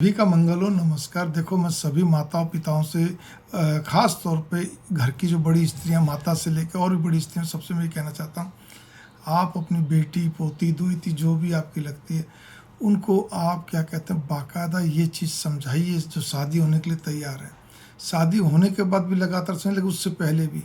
सभी का मंगल हो। नमस्कार। देखो, मैं सभी माताओं पिताओं से ख़ास तौर पे घर की जो बड़ी स्त्रियां, माता से लेकर और भी बड़ी स्त्रियां, सबसे मैं ये कहना चाहता हूँ, आप अपनी बेटी पोती दुईती जो भी आपकी लगती है, उनको आप क्या कहते हैं, बाकायदा ये चीज़ समझाइए जो शादी होने के लिए तैयार है। शादी होने के बाद भी लगातार समझ, लेकिन उससे पहले भी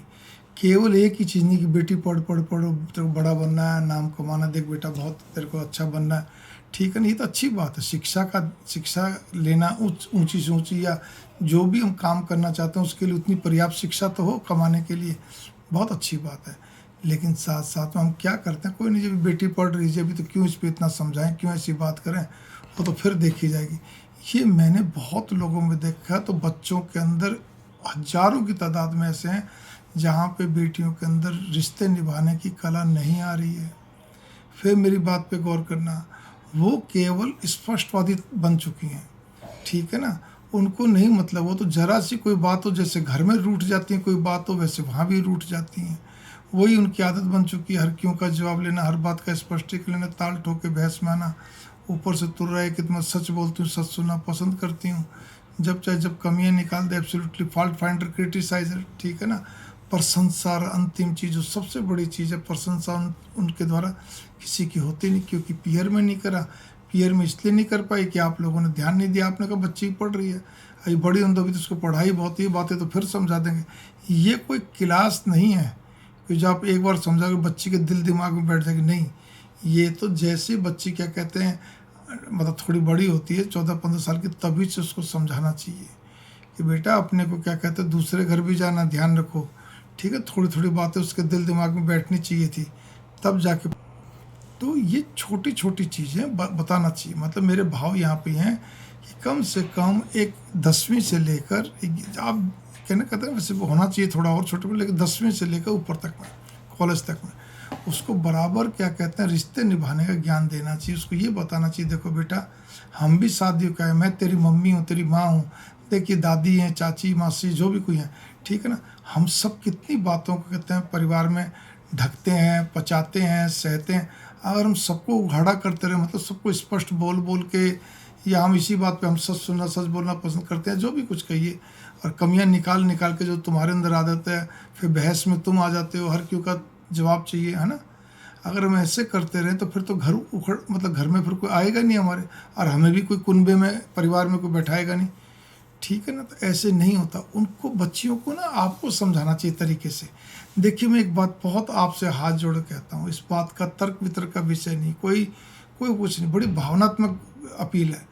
केवल एक ही चीज़ नहीं कि बेटी पढ़ पढ़ पढ़ो, तेरे को बड़ा बनना है, नाम कमाना, देख बेटा बहुत तेरे को अच्छा बनना है, ठीक है ना, ये तो अच्छी बात है। शिक्षा लेना ऊंची से ऊंची, या जो भी हम काम करना चाहते हैं उसके लिए उतनी पर्याप्त शिक्षा तो हो कमाने के लिए, बहुत अच्छी बात है। लेकिन साथ साथ में हम क्या करते हैं, कोई नहीं, जब बेटी पढ़ रही है अभी तो क्यों इस पर इतना समझाएं, क्यों ऐसी बात करें, वो तो फिर देखी जाएगी। ये मैंने बहुत लोगों में देखा। तो बच्चों के अंदर हजारों की तादाद में ऐसे हैं जहाँ पे बेटियों के अंदर रिश्ते निभाने की कला नहीं आ रही है। फिर मेरी बात पे गौर करना, वो केवल स्पष्टवादी बन चुकी हैं, ठीक है ना। उनको नहीं मतलब, वो तो जरा सी कोई बात हो, जैसे घर में रूठ जाती हैं, कोई बात हो वैसे वहाँ भी रूठ जाती हैं। वही उनकी आदत बन चुकी है, हर क्यों का जवाब लेना, हर बात का स्पष्टीकरण लेना, ताल ठोके बहस में आना, ऊपर से तुर रहा है कि मैं सच बोलती हूँ, सच सुनना पसंद करती हूँ, जब चाहे जब कमियाँ निकाल दे, एब्सोल्युटली फॉल्ट फाइंडर, क्रिटिसाइजर, ठीक है ना। प्रशंसा, अंतिम चीज़ जो सबसे बड़ी चीज़ है, प्रशंसा उनके द्वारा किसी की होती नहीं, क्योंकि पीयर में नहीं करा। पीयर में इसलिए नहीं कर पाई कि आप लोगों ने ध्यान नहीं दिया, आपने कहा बच्ची पढ़ रही है, अभी बड़ी होने दो, अभी तो उसको पढ़ाई बहुत ही बातें तो फिर समझा देंगे। ये कोई क्लास नहीं है कि जो आप एक बार समझाओगे बच्ची के दिल दिमाग में बैठ जाएगी, नहीं। ये तो जैसे बच्ची क्या कहते हैं, मतलब थोड़ी बड़ी होती है 14-15 साल की, तभी से उसको समझाना चाहिए कि बेटा अपने को क्या कहते हैं, दूसरे घर भी जाना, ध्यान रखो, ठीक है। थोड़ी थोड़ी बातें उसके दिल दिमाग में बैठनी चाहिए थी, तब जाके। तो ये छोटी छोटी चीज़ें बताना चाहिए। मतलब मेरे भाव यहाँ पे हैं कि कम से कम एक 10वीं से लेकर, आप कहना कहते हैं वैसे वो होना चाहिए थोड़ा और छोटे में, लेकिन 10वीं से लेकर ऊपर तक में, कॉलेज तक में, उसको बराबर क्या कहते हैं, रिश्ते निभाने का ज्ञान देना चाहिए। उसको ये बताना चाहिए, देखो बेटा, हम भी शादी का है, मैं तेरी मम्मी हूँ, तेरी माँ हूँ, देखिए दादी हैं, चाची मासी जो भी कोई हैं, ठीक है ना। हम सब कितनी बातों को कहते हैं परिवार में ढकते हैं, पचाते हैं, सहते हैं। अगर हम सबको उघाड़ा करते रहे, मतलब सबको स्पष्ट बोल बोल के, या हम इसी बात पे हम सच सुनना, सच बोलना पसंद करते हैं, जो भी कुछ कहिए, और कमियां निकाल निकाल के जो तुम्हारे अंदर आदत है, फिर बहस में तुम आ जाते हो, हर क्यों का जवाब चाहिए, है ना। अगर हम ऐसे करते रहें तो फिर तो घर उखड़, मतलब घर में फिर कोई आएगा नहीं हमारे, और हमें भी कोई कुनबे में, परिवार में कोई बैठाएगा नहीं, ठीक है ना। तो ऐसे नहीं होता। उनको, बच्चियों को ना आपको समझाना चाहिए तरीके से। देखिए, मैं एक बात बहुत आपसे हाथ जोड़ कहता हूँ, इस बात का तर्क वितर्क का विषय नहीं, कोई कोई कुछ नहीं, बड़ी भावनात्मक अपील है।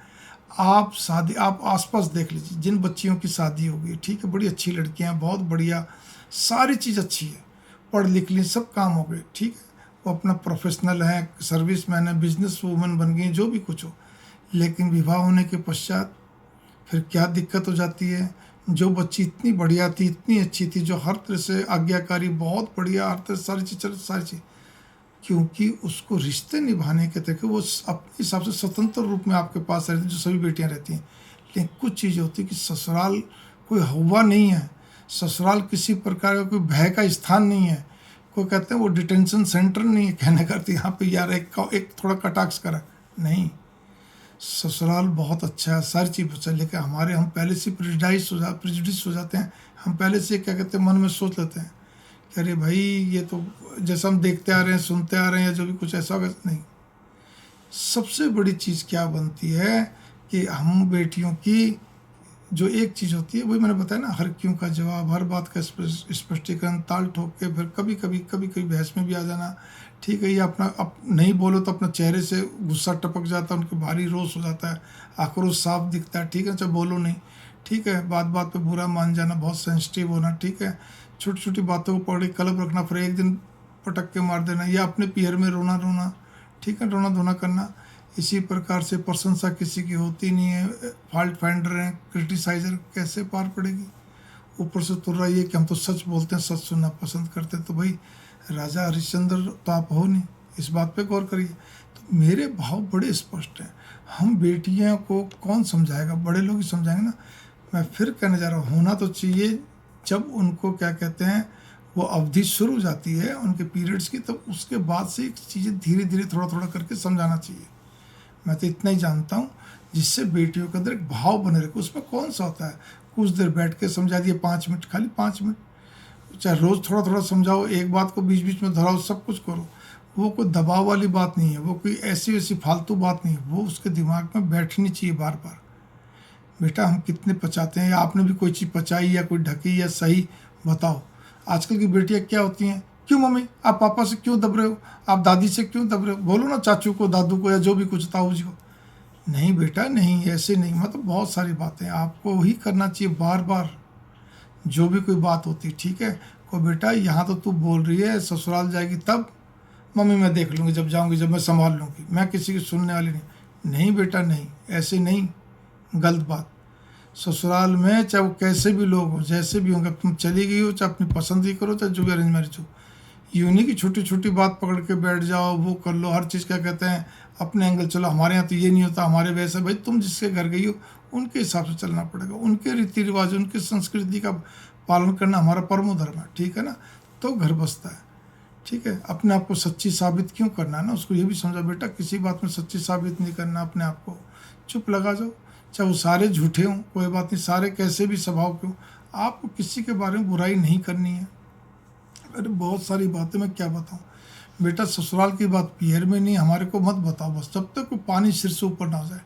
आप शादी, आप आसपास देख लीजिए, जिन बच्चियों की शादी हो गई, ठीक है, बड़ी अच्छी लड़कियां हैं, बहुत बढ़िया, सारी चीज़ अच्छी है, पढ़ लिख ली, सब काम हो गए, ठीक है, वो अपना प्रोफेशनल है, सर्विस मैन है, बिजनेस वूमन बन गई, जो भी कुछ हो, लेकिन विवाह होने के पश्चात फिर क्या दिक्कत हो जाती है। जो बच्ची इतनी बढ़िया थी, इतनी अच्छी थी, जो हर तरह से आज्ञाकारी, बहुत बढ़िया, हर तरह से सारी चीज़, सारी चीज़, क्योंकि उसको रिश्ते निभाने के तरीके, वो अपने हिसाब से स्वतंत्र रूप में आपके पास रहती है, जो सभी बेटियां रहती हैं। लेकिन कुछ चीज़ें होती है कि ससुराल कोई हवा नहीं है, ससुराल किसी प्रकार का कोई भय का स्थान नहीं है, कोई कहते हैं वो डिटेंशन सेंटर नहीं है, कहने का यहाँ पे यार एक थोड़ा कटाक्ष करा, नहीं। ससुराल बहुत अच्छा है, सारी चीज़ अच्छा है, लेकिन हमारे, हम पहले से प्रिजुडिस हो जाते हैं, हम पहले से क्या कहते हैं, मन में सोच लेते हैं कि अरे भाई ये तो जैसा हम देखते आ रहे हैं, सुनते आ रहे हैं, या जो भी कुछ ऐसा होगा, नहीं। सबसे बड़ी चीज़ क्या बनती है कि हम बेटियों की जो एक चीज़ होती है, वही मैंने बताया ना, हर क्यों का जवाब, हर बात का स्पष्टीकरण, ताल ठोक के, फिर कभी कभी बहस में भी आ जाना, ठीक है। ये अपना नहीं बोलो तो अपना चेहरे से गुस्सा टपक जाता है, उनके भारी रोष हो जाता है, आक्रोश साफ दिखता है, ठीक है, चाहे बोलो नहीं, ठीक है। बात बात पे बुरा मान जाना, बहुत सेंसिटिव होना, ठीक है, छोटी छोटी बातों को पकड़ के कलब रखना, फिर एक दिन पटक के मार देना, या अपने पीहर में रोना रोना, ठीक है, रोना धोना करना। इसी प्रकार से प्रशंसा किसी की होती नहीं है, फॉल्ट फाइंडर हैं, क्रिटिसाइजर, कैसे पार पड़ेगी। ऊपर से तुर रही है कि हम तो सच बोलते हैं, सच सुनना पसंद करते हैं, तो भाई राजा हरिश्चंद्र तो आप हो नहीं, इस बात पे गौर करिए। तो मेरे भाव बड़े स्पष्ट हैं। हम बेटियों को कौन समझाएगा, बड़े लोग ही समझाएंगे ना। मैं फिर कहने जा रहा हूँ, होना तो चाहिए जब उनको क्या कहते हैं, वो अवधि शुरू हो जाती है उनके पीरियड्स की, तब उसके बाद से चीज़ें धीरे धीरे थोड़ा थोड़ा करके समझाना चाहिए। मैं तो इतना ही जानता हूँ। जिससे बेटियों के अंदर एक भाव बने रखे। उसमें कौन सा होता है, कुछ देर बैठ के समझा दिए 5 मिनट, खाली 5 मिनट, चाहे रोज़ थोड़ा थोड़ा समझाओ, एक बात को बीच बीच में दोहराओ, सब कुछ करो। वो कोई दबाव वाली बात नहीं है, वो कोई ऐसी वैसी फालतू बात नहीं है, वो उसके दिमाग में बैठनी चाहिए बार बार। बेटा हम कितने पचाते हैं, या आपने भी कोई चीज़ पचाई या कोई ढकी या सही बताओ। आजकल की बेटियां क्या होती हैं, क्यों मम्मी आप पापा से क्यों दब रहे हो, आप दादी से क्यों दब रहे हो, बोलो ना चाचू को, दादू को, या जो भी कुछ ताऊ जी को। नहीं बेटा नहीं, ऐसे नहीं, मतलब बहुत सारी बातें आपको ही करना चाहिए बार बार, जो भी कोई बात होती है। ठीक है, को बेटा यहाँ तो तू बोल रही है, ससुराल जाएगी तब, मम्मी मैं देख लूँगी, जब जाऊँगी, जब मैं संभाल लूँगी, मैं किसी की सुनने वाली नहीं। नहीं बेटा नहीं, ऐसे नहीं, गलत बात। ससुराल में चाहे वो कैसे भी लोग हों, जैसे भी होंगे, तुम चली गई हो, चाहे अपनी पसंद ही करो, चाहे जो भी अरेंज मैरिज हो, यूँ नहीं कि छोटी छोटी बात पकड़ के बैठ जाओ, वो कर लो, हर चीज़ क्या कहते हैं अपने एंगल चलो, हमारे यहाँ तो ये नहीं होता, हमारे वैसे। भाई तुम जिसके घर गई हो उनके हिसाब से चलना पड़ेगा, उनके रीति रिवाज, उनकी संस्कृति का पालन करना हमारा परमो धर्म है। ठीक है ना, तो घर बसता है। ठीक है, अपने आप को सच्ची साबित क्यों करना है ना, उसको ये भी समझा बेटा, किसी बात में सच्ची साबित नहीं करना अपने आप को, चुप लगा जाओ, चाहे वो सारे झूठे हों कोई बात नहीं, सारे कैसे भी स्वभाव के हों, आपको किसी के बारे में बुराई नहीं करनी है। अरे बहुत सारी बातें मैं क्या बताऊँ बेटा, ससुराल की बात पियर में नहीं, हमारे को मत बताओ बस, जब तक वो पानी सिर से ऊपर ना हो जाए।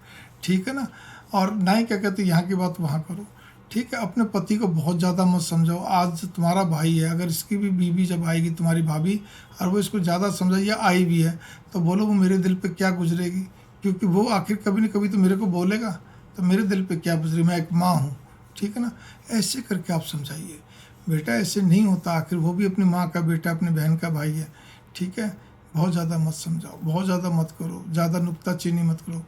ठीक है ना, और ना ही क्या कहते यहाँ की बात वहाँ करो। ठीक है, अपने पति को बहुत ज़्यादा मत समझाओ। आज तुम्हारा भाई है, अगर इसकी भी बीवी जब आएगी तुम्हारी भाभी, और वो इसको ज़्यादा समझाए, या आई भी है, तो बोलो वो मेरे दिल पे क्या गुजरेगी, क्योंकि वो आखिर कभी न कभी तो मेरे को बोलेगा, तो मेरे दिल पे क्या गुजरे, मैं एक माँ हूँ। ठीक है ना, ऐसे करके आप समझाइए बेटा, ऐसे नहीं होता, आखिर वो भी अपनी माँ का बेटा, अपनी बहन का भाई है। ठीक है, बहुत ज़्यादा मत समझाओ, बहुत ज़्यादा मत करो, ज़्यादा नुक्ताचीनी मत करो,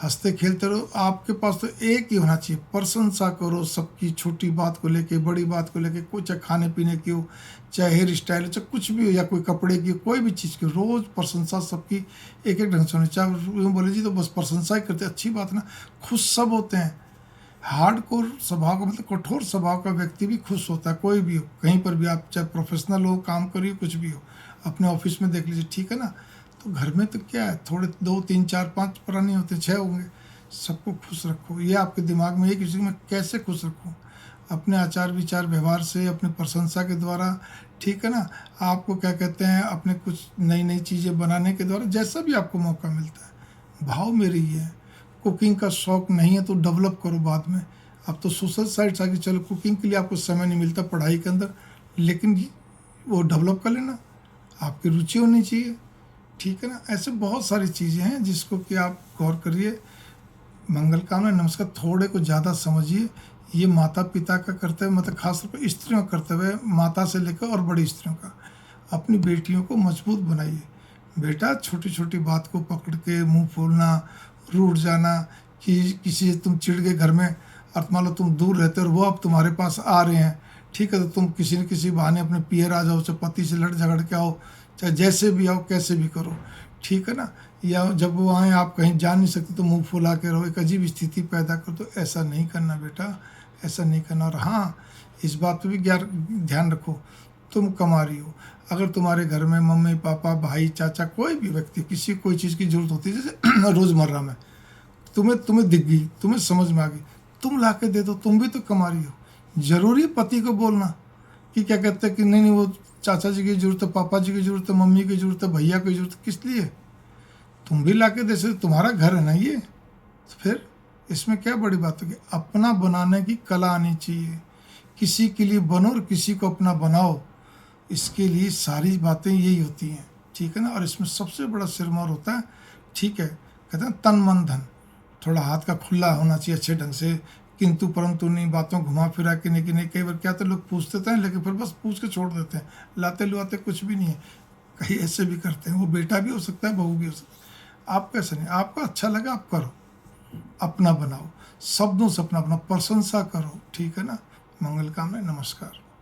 हंसते खेलते रहो। आपके पास तो एक ही होना चाहिए, प्रशंसा करो सबकी, छोटी बात को लेके, बड़ी बात को लेके, कोई चाहे खाने पीने की हो, चाहे हेयर स्टाइल हो, चाहे कुछ भी हो, या कोई कपड़े की, कोई भी चीज़ की, रोज़ प्रशंसा सबकी एक एक ढंग से होनी। चाहे यूँ बोले जी तो बस प्रशंसा ही करते, अच्छी बात ना, खुश सब होते हैं। हार्डकोर स्वभाव का मतलब कठोर स्वभाव का व्यक्ति भी खुश होता है, कोई भी हो, कहीं पर भी आप, चाहे प्रोफेशनल हो, काम करिए, कुछ भी हो, अपने ऑफिस में देख लीजिए। ठीक है ना, तो घर में तो क्या है, थोड़े 2 3 4 5 प्राणी होते, 6 होंगे, सबको खुश रखो। ये आपके दिमाग में, एक किसी को मैं कैसे खुश रखूँ, अपने आचार विचार व्यवहार से, अपनी प्रशंसा के द्वारा। ठीक है ना, आपको क्या कहते हैं, अपने कुछ नई नई चीज़ें बनाने के द्वारा, जैसा भी आपको मौका मिलता है। भाव मेरी ये है, कुकिंग का शौक़ नहीं है तो डेवलप करो बाद में। अब तो सोशल साइट्स आ गई, चलो कुकिंग के लिए आपको समय नहीं मिलता पढ़ाई के अंदर, लेकिन वो डेवलप कर लेना, आपकी रुचि होनी चाहिए। ठीक है ना, ऐसे बहुत सारी चीज़ें हैं जिसको कि आप गौर करिए। मंगल कामना, नमस्कार, थोड़े को ज़्यादा समझिए। ये माता पिता का कर्तव्य, मतलब खासतौर पर स्त्रियों का कर्तव्य है, माता से लेकर और बड़ी स्त्रियों का। अपनी बेटियों को मजबूत बनाइए बेटा, छोटी छोटी बात को पकड़ के मुंह फूलना, रूठ जाना, कि किसी से तुम चिढ़ गए घर में, और मान लो तुम दूर रहते हो और वो अब तुम्हारे पास आ रहे हैं। ठीक है, तो तुम किसी न किसी बहाने अपने पियर आ जाओ, चाहे पति से लड़ झगड़ के आओ, चाहे जैसे भी आओ, कैसे भी करो। ठीक है ना, या जब वो आए आप कहीं जा नहीं सकते तो मुंह फुला के रहो, एक अजीब स्थिति पैदा कर दो। ऐसा नहीं करना बेटा, ऐसा नहीं करना। और हाँ, इस बात पे भी ध्यान रखो, तुम कमा रही हो, अगर तुम्हारे घर में मम्मी पापा भाई चाचा कोई भी व्यक्ति, किसी कोई चीज़ की ज़रूरत होती है, जैसे रोज़मर्रा में तुम्हें दिख गई, तुम्हें समझ में आ गई, तुम ला के दे दो, तुम भी तो कमा रही हो। ज़रूरी पति को बोलना कि क्या कहते हैं कि नहीं वो चाचा जी की ज़रूरत है, पापा जी की ज़रूरत है, मम्मी की ज़रूरत है, भैया की ज़रूरत है, किस लिए? तुम भी ला के दे सकते, तुम्हारा घर है ना ये, तो फिर इसमें क्या बड़ी बात होगी। अपना बनाने की कला आनी चाहिए, किसी के लिए बनो और किसी को अपना बनाओ, इसके लिए सारी बातें यही होती हैं। ठीक है ना, और इसमें सबसे बड़ा सिरमौर होता है, ठीक है, कहते हैं तन मन धन, थोड़ा हाथ का खुला होना चाहिए अच्छे ढंग से, किंतु परंतु नहीं, बातों घुमा फिरा के नहीं कि नहीं। कई बार क्या तो लोग पूछते हैं, लेकिन फिर बस पूछ के छोड़ देते हैं, लाते लुआते कुछ भी नहीं है। कहीं ऐसे भी करते हैं, वो बेटा भी हो सकता है, बहू भी हो सकता है। आप कैसे नहीं, आपको अच्छा लगा आप करो, अपना बनाओ, शब्दों से अपना अपना प्रशंसा करो। ठीक है ना, मंगल कामना, नमस्कार।